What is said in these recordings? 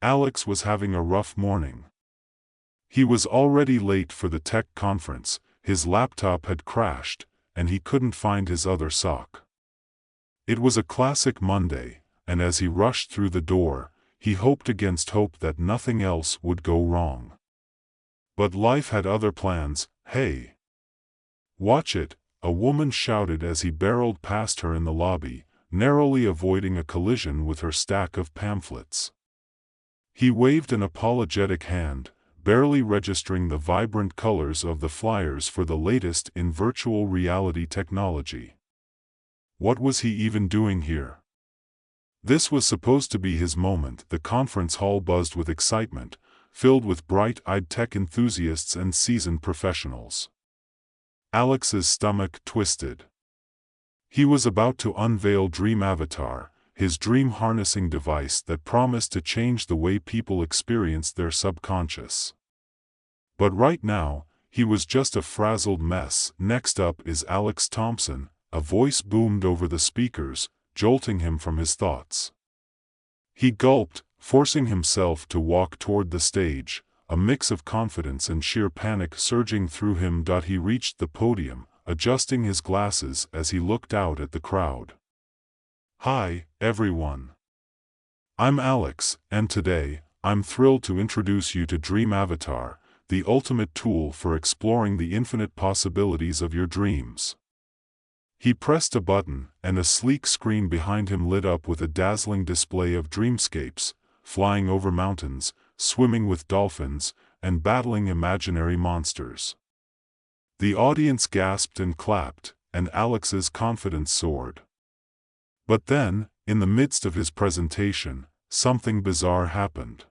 Alex was having a rough morning. He was already late for the tech conference, his laptop had crashed, and he couldn't find his other sock. It was a classic Monday, and as he rushed through the door, he hoped against hope that nothing else would go wrong. But life had other plans. "Hey! Watch it," a woman shouted as he barreled past her in the lobby, narrowly avoiding a collision with her stack of pamphlets. He waved an apologetic hand, barely registering the vibrant colors of the flyers for the latest in virtual reality technology. What was he even doing here? This was supposed to be his moment. The conference hall buzzed with excitement, filled with bright-eyed tech enthusiasts and seasoned professionals. Alex's stomach twisted. He was about to unveil Dream Avatar, his dream harnessing device that promised to change the way people experienced their subconscious. But right now, he was just a frazzled mess. "Next up is Alex Thompson," a voice boomed over the speakers, jolting him from his thoughts. He gulped, forcing himself to walk toward the stage, a mix of confidence and sheer panic surging through him. He reached the podium, adjusting his glasses as he looked out at the crowd. "Hi, everyone. I'm Alex, and today, I'm thrilled to introduce you to Dream Avatar, the ultimate tool for exploring the infinite possibilities of your dreams." He pressed a button, and a sleek screen behind him lit up with a dazzling display of dreamscapes, flying over mountains, swimming with dolphins, and battling imaginary monsters. The audience gasped and clapped, and Alex's confidence soared. But then, in the midst of his presentation, something bizarre happened.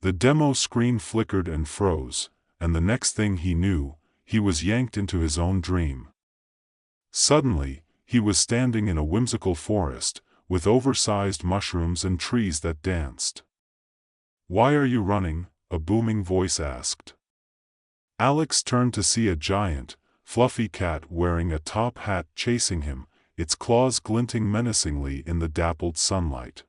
The demo screen flickered and froze, and the next thing he knew, he was yanked into his own dream. Suddenly, he was standing in a whimsical forest, with oversized mushrooms and trees that danced. "Why are you running?" a booming voice asked. Alex turned to see a giant, fluffy cat wearing a top hat chasing him, its claws glinting menacingly in the dappled sunlight.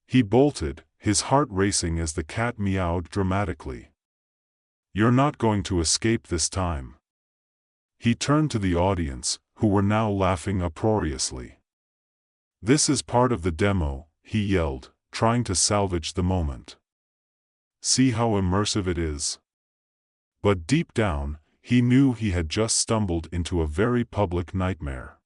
He bolted, his heart racing as the cat meowed dramatically. "You're not going to escape this time." He turned to the audience, who were now laughing uproariously. "This is part of the demo," he yelled, trying to salvage the moment. "See how immersive it is?" But deep down, he knew he had just stumbled into a very public nightmare.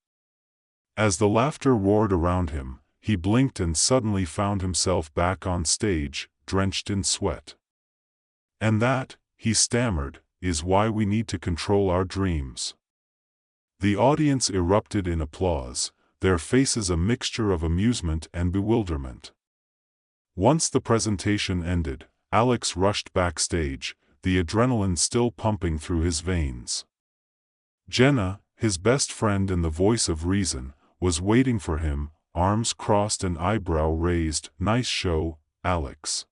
As the laughter roared around him, he blinked and suddenly found himself back on stage, drenched in sweat. "And that," he stammered, "is why we need to control our dreams." The audience erupted in applause, their faces a mixture of amusement and bewilderment. Once the presentation ended, Alex rushed backstage, the adrenaline still pumping through his veins. Jenna, his best friend and the voice of reason, was waiting for him, arms crossed and eyebrow raised. "Nice show, Alex.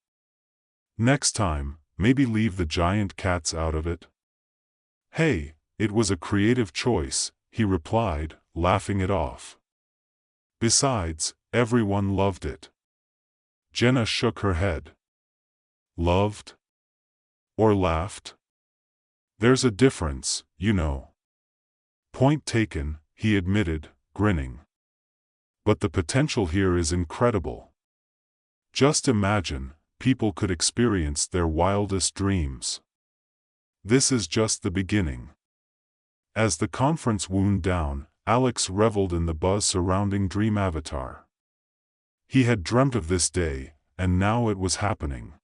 Next time, maybe leave the giant cats out of it." "Hey, it was a creative choice," he replied, laughing it off. "Besides, everyone loved it." Jenna shook her head. "Loved? Or laughed? There's a difference, you know." "Point taken," he admitted, grinning. "But the potential here is incredible. Just imagine, people could experience their wildest dreams. This is just the beginning." As the conference wound down, Alex reveled in the buzz surrounding Dream Avatar. He had dreamt of this day, and now it was happening.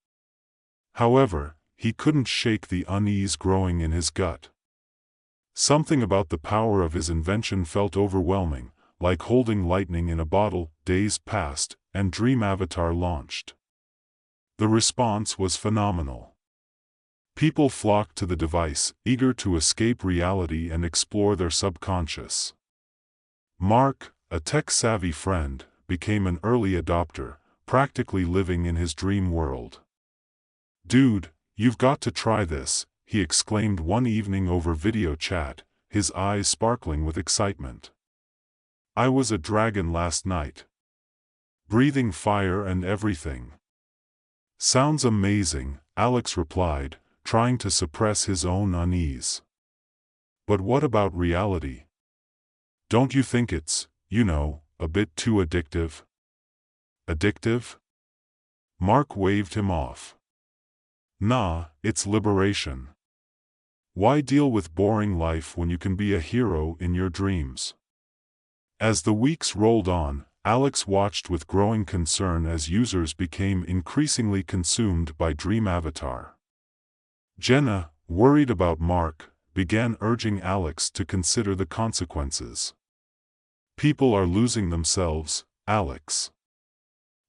However, he couldn't shake the unease growing in his gut. Something about the power of his invention felt overwhelming, like holding lightning in a bottle. Days passed, and Dream Avatar launched. The response was phenomenal. People flocked to the device, eager to escape reality and explore their subconscious. Mark, a tech-savvy friend, became an early adopter, practically living in his dream world. "Dude, you've got to try this," he exclaimed one evening over video chat, his eyes sparkling with excitement. "I was a dragon last night. Breathing fire and everything. Sounds amazing, Alex replied, trying to suppress his own unease. But what about reality? Don't you think it's, a bit too addictive? Addictive? Mark waved him off. Nah, it's liberation. Why deal with boring life when you can be a hero in your dreams? As the weeks rolled on, Alex watched with growing concern as users became increasingly consumed by Dream Avatar. Jenna, worried about Mark, began urging Alex to consider the consequences. People are losing themselves, Alex.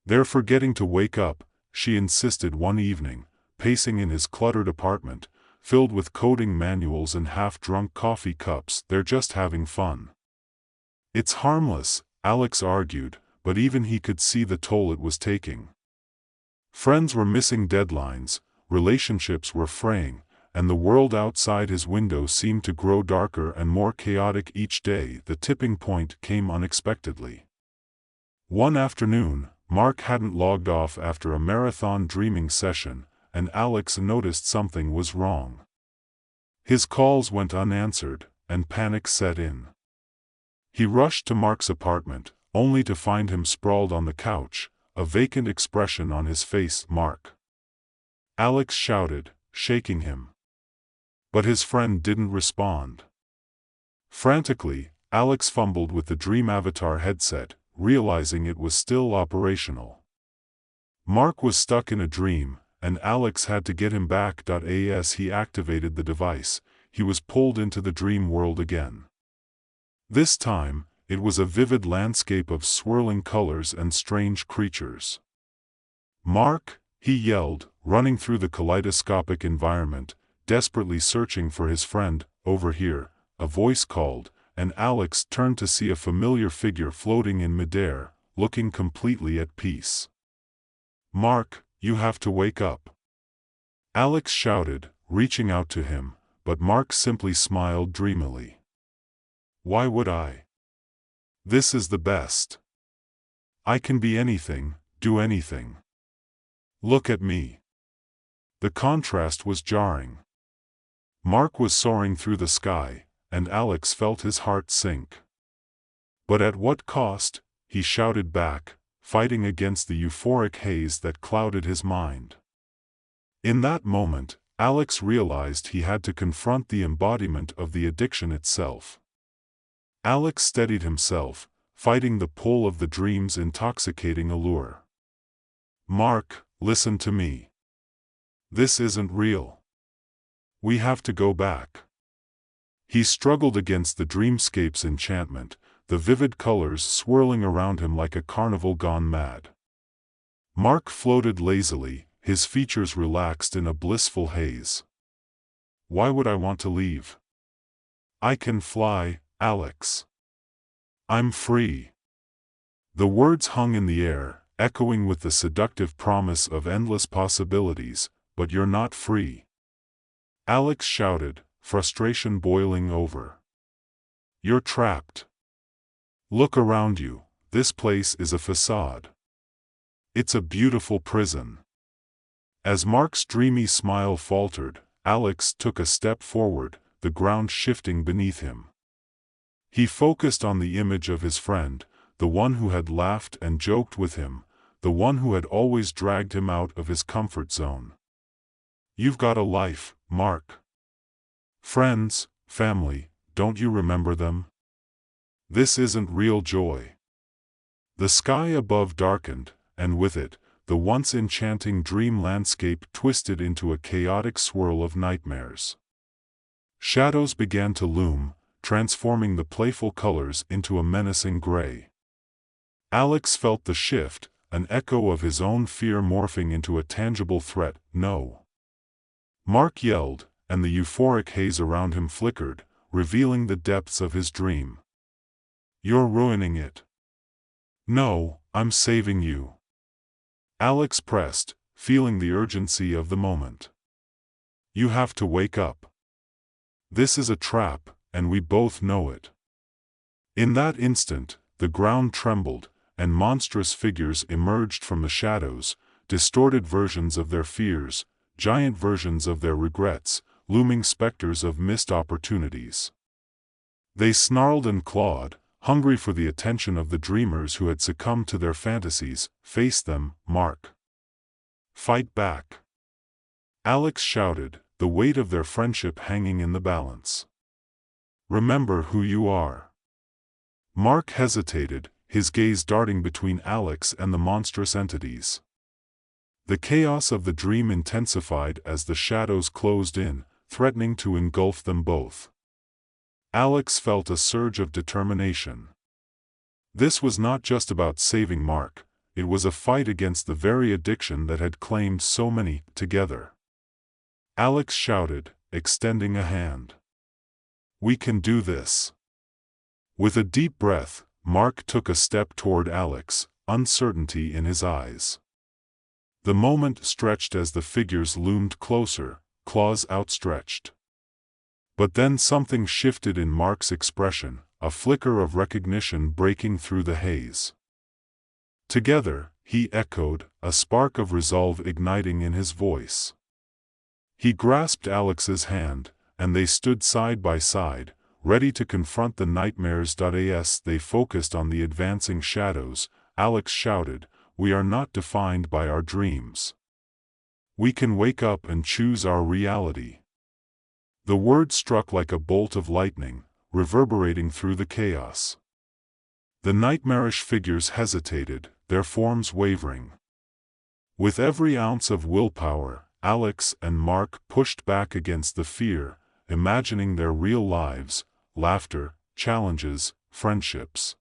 They're forgetting to wake up, she insisted one evening, pacing in his cluttered apartment, filled with coding manuals and half-drunk coffee cups. They're just having fun. It's harmless, Alex argued, but even he could see the toll it was taking. Friends were missing deadlines, relationships were fraying, and the world outside his window seemed to grow darker and more chaotic each day. The tipping point came unexpectedly. One afternoon, Mark hadn't logged off after a marathon dreaming session, and Alex noticed something was wrong. His calls went unanswered, and panic set in. He rushed to Mark's apartment, only to find him sprawled on the couch, a vacant expression on his face. Mark! Alex shouted, shaking him. But his friend didn't respond. Frantically, Alex fumbled with the Dream Avatar headset, realizing it was still operational. Mark was stuck in a dream, and Alex had to get him back. As he activated the device, he was pulled into the dream world again. This time, it was a vivid landscape of swirling colors and strange creatures. Mark, he yelled, running through the kaleidoscopic environment, desperately searching for his friend. Over here, a voice called, and Alex turned to see a familiar figure floating in midair, looking completely at peace. Mark, you have to wake up! Alex shouted, reaching out to him, but Mark simply smiled dreamily. Why would I? This is the best. I can be anything, do anything. Look at me. The contrast was jarring. Mark was soaring through the sky, and Alex felt his heart sink. But at what cost? He shouted back, fighting against the euphoric haze that clouded his mind. In that moment, Alex realized he had to confront the embodiment of the addiction itself. Alex steadied himself, fighting the pull of the dream's intoxicating allure. Mark, listen to me. This isn't real. We have to go back. He struggled against the dreamscape's enchantment, the vivid colors swirling around him like a carnival gone mad. Mark floated lazily, his features relaxed in a blissful haze. Why would I want to leave? I can fly, Alex. I'm free. The words hung in the air, echoing with the seductive promise of endless possibilities. But you're not free. Alex shouted, frustration boiling over. You're trapped. Look around you, this place is a facade. It's a beautiful prison. As Mark's dreamy smile faltered, Alex took a step forward, the ground shifting beneath him. He focused on the image of his friend, the one who had laughed and joked with him, the one who had always dragged him out of his comfort zone. You've got a life, Mark. Friends, family, don't you remember them? This isn't real joy. The sky above darkened, and with it, the once enchanting dream landscape twisted into a chaotic swirl of nightmares. Shadows began to loom, transforming the playful colors into a menacing gray. Alex felt the shift, an echo of his own fear morphing into a tangible threat. No. Mark yelled, and the euphoric haze around him flickered, revealing the depths of his dream. You're ruining it. No, I'm saving you. Alex pressed, feeling the urgency of the moment. You have to wake up. This is a trap, and we both know it. In that instant, the ground trembled, and monstrous figures emerged from the shadows, distorted versions of their fears, giant versions of their regrets, looming specters of missed opportunities. They snarled and clawed, hungry for the attention of the dreamers who had succumbed to their fantasies. Face them, Mark. Fight back. Alex shouted, the weight of their friendship hanging in the balance. Remember who you are. Mark hesitated, his gaze darting between Alex and the monstrous entities. The chaos of the dream intensified as the shadows closed in, threatening to engulf them both. Alex felt a surge of determination. This was not just about saving Mark, it was a fight against the very addiction that had claimed so many. Together. Alex shouted, extending a hand. We can do this. With a deep breath, Mark took a step toward Alex, uncertainty in his eyes. The moment stretched as the figures loomed closer, claws outstretched. But then something shifted in Mark's expression, a flicker of recognition breaking through the haze. Together, he echoed, a spark of resolve igniting in his voice. He grasped Alex's hand, and they stood side by side, ready to confront the nightmares. As they focused on the advancing shadows, Alex shouted, we are not defined by our dreams. We can wake up and choose our reality. The word struck like a bolt of lightning, reverberating through the chaos. The nightmarish figures hesitated, their forms wavering. With every ounce of willpower, Alex and Mark pushed back against the fear, imagining their real lives, laughter, challenges, friendships.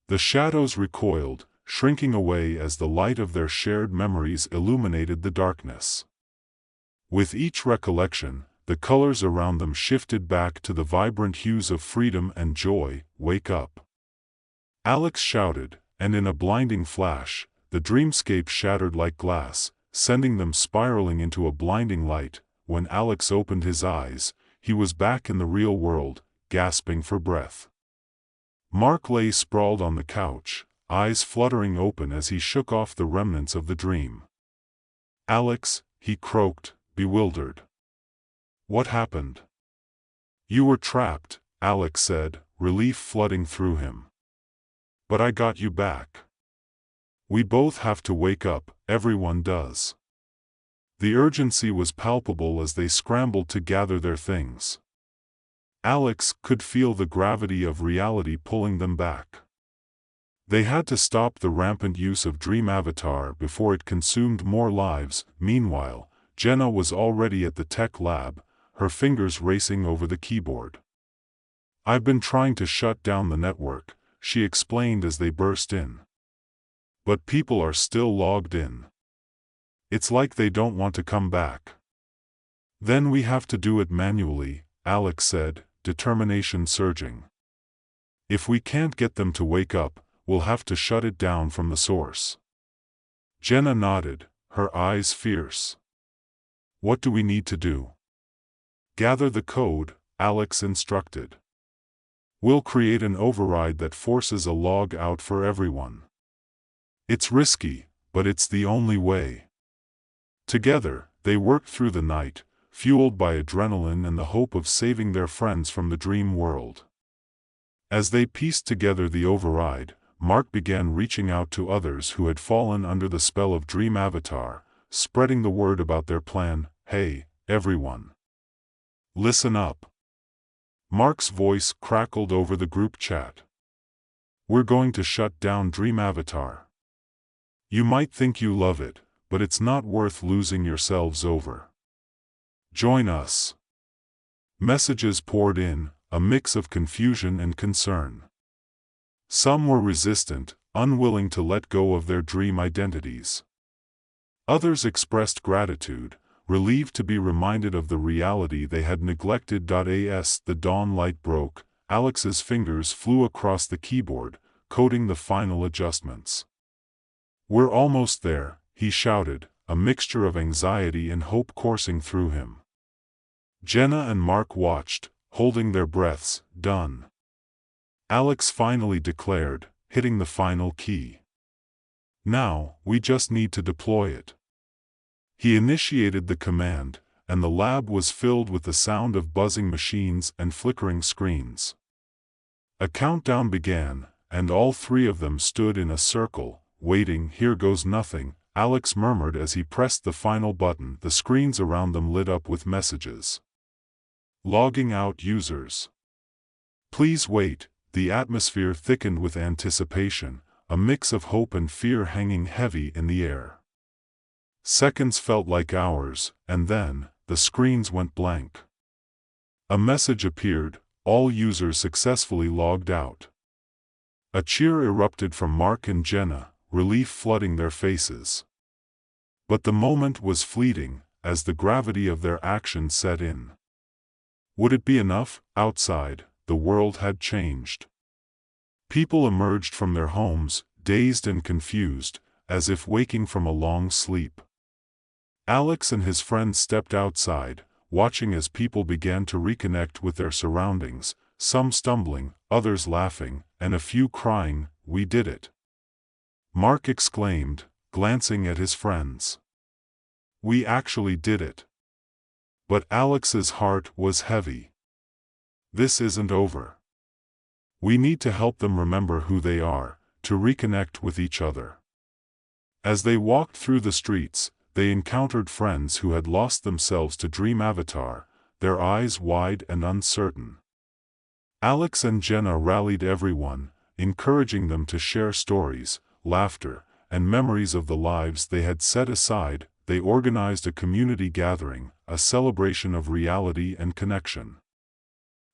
The shadows recoiled, shrinking away as the light of their shared memories illuminated the darkness. With each recollection, the colors around them shifted back to the vibrant hues of freedom and joy. Wake up. Alex shouted, and in a blinding flash, the dreamscape shattered like glass, sending them spiraling into a blinding light. When Alex opened his eyes, he was back in the real world, gasping for breath. Mark lay sprawled on the couch, eyes fluttering open as he shook off the remnants of the dream. Alex, he croaked, bewildered. What happened? You were trapped, Alex said, relief flooding through him. But I got you back. We both have to wake up, everyone does. The urgency was palpable as they scrambled to gather their things. Alex could feel the gravity of reality pulling them back. They had to stop the rampant use of Dream Avatar before it consumed more lives. Meanwhile, Jenna was already at the tech lab, her fingers racing over the keyboard. I've been trying to shut down the network, she explained as they burst in. But people are still logged in. It's like they don't want to come back. Then we have to do it manually, Alex said, determination surging. If we can't get them to wake up, we'll have to shut it down from the source. Jenna nodded, her eyes fierce. What do we need to do? Gather the code, Alex instructed. We'll create an override that forces a log out for everyone. It's risky, but it's the only way. Together, they worked through the night, fueled by adrenaline and the hope of saving their friends from the dream world. As they pieced together the override, Mark began reaching out to others who had fallen under the spell of Dream Avatar, spreading the word about their plan. Hey, everyone. Listen up. Mark's voice crackled over the group chat. We're going to shut down Dream Avatar. You might think you love it, but it's not worth losing yourselves over. Join us. Messages poured in, a mix of confusion and concern. Some were resistant, unwilling to let go of their dream identities. Others expressed gratitude, relieved to be reminded of the reality they had neglected. As the dawn light broke, Alex's fingers flew across the keyboard, coding the final adjustments. We're almost there, he shouted, a mixture of anxiety and hope coursing through him. Jenna and Mark watched, holding their breaths. Done. Alex finally declared, hitting the final key. Now, we just need to deploy it. He initiated the command, and the lab was filled with the sound of buzzing machines and flickering screens. A countdown began, and all three of them stood in a circle, waiting. "Here goes nothing," Alex murmured as he pressed the final button. The screens around them lit up with messages. "Logging out users. Please wait." The atmosphere thickened with anticipation, a mix of hope and fear hanging heavy in the air. Seconds felt like hours, and then, the screens went blank. A message appeared: "All users successfully logged out." A cheer erupted from Mark and Jenna, relief flooding their faces. But the moment was fleeting, as the gravity of their action set in. Would it be enough? Outside, the world had changed. People emerged from their homes, dazed and confused, as if waking from a long sleep. Alex and his friends stepped outside, watching as people began to reconnect with their surroundings, some stumbling, others laughing, and a few crying. "We did it!" Mark exclaimed, glancing at his friends. "We actually did it!" But Alex's heart was heavy. This isn't over. We need to help them remember who they are, to reconnect with each other. As they walked through the streets, they encountered friends who had lost themselves to Dream Avatar, their eyes wide and uncertain. Alex and Jenna rallied everyone, encouraging them to share stories, laughter, and memories of the lives they had set aside. They organized a community gathering, a celebration of reality and connection.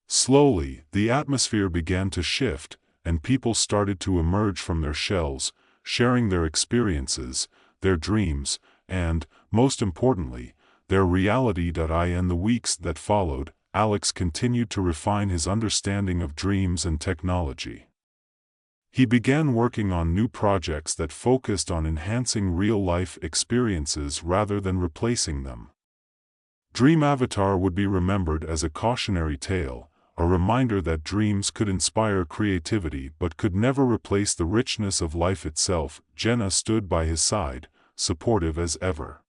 Slowly, the atmosphere began to shift, and people started to emerge from their shells, sharing their experiences, their dreams, and, most importantly, their reality. In the weeks that followed, Alex continued to refine his understanding of dreams and technology. He began working on new projects that focused on enhancing real-life experiences rather than replacing them. Dream Avatar would be remembered as a cautionary tale, a reminder that dreams could inspire creativity but could never replace the richness of life itself. Jenna stood by his side, supportive as ever.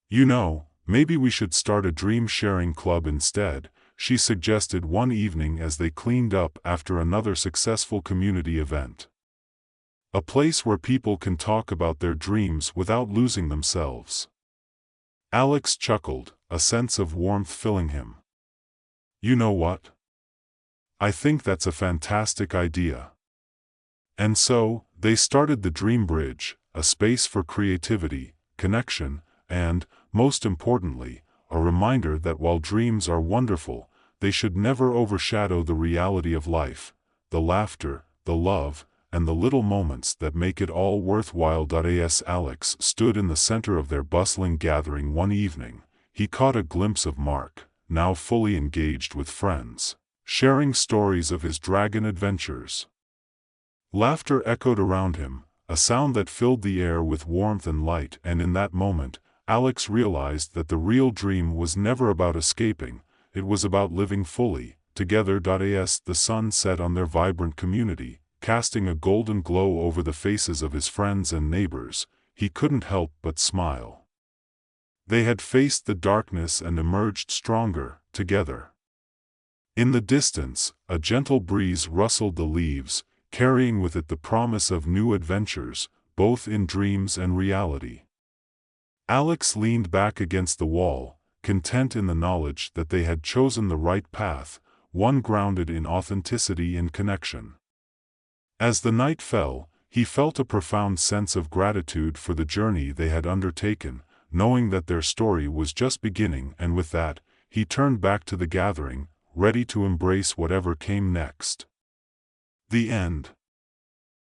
"You know, maybe we should start a dream-sharing club instead," she suggested one evening as they cleaned up after another successful community event. "A place where people can talk about their dreams without losing themselves." Alex chuckled, a sense of warmth filling him. "You know what? I think that's a fantastic idea." And so, they started the Dream Bridge, a space for creativity, connection, and, most importantly, a reminder that while dreams are wonderful, they should never overshadow the reality of life, the laughter, the love, and the little moments that make it all worthwhile. As Alex stood in the center of their bustling gathering one evening, he caught a glimpse of Mark, now fully engaged with friends, sharing stories of his dragon adventures. Laughter echoed around him, a sound that filled the air with warmth and light, and in that moment, Alex realized that the real dream was never about escaping, it was about living fully, together. As the sun set on their vibrant community, casting a golden glow over the faces of his friends and neighbors, he couldn't help but smile. They had faced the darkness and emerged stronger, together. In the distance, a gentle breeze rustled the leaves, carrying with it the promise of new adventures, both in dreams and reality. Alex leaned back against the wall, content in the knowledge that they had chosen the right path, one grounded in authenticity and connection. As the night fell, he felt a profound sense of gratitude for the journey they had undertaken, knowing that their story was just beginning, and with that, he turned back to the gathering, ready to embrace whatever came next. The end.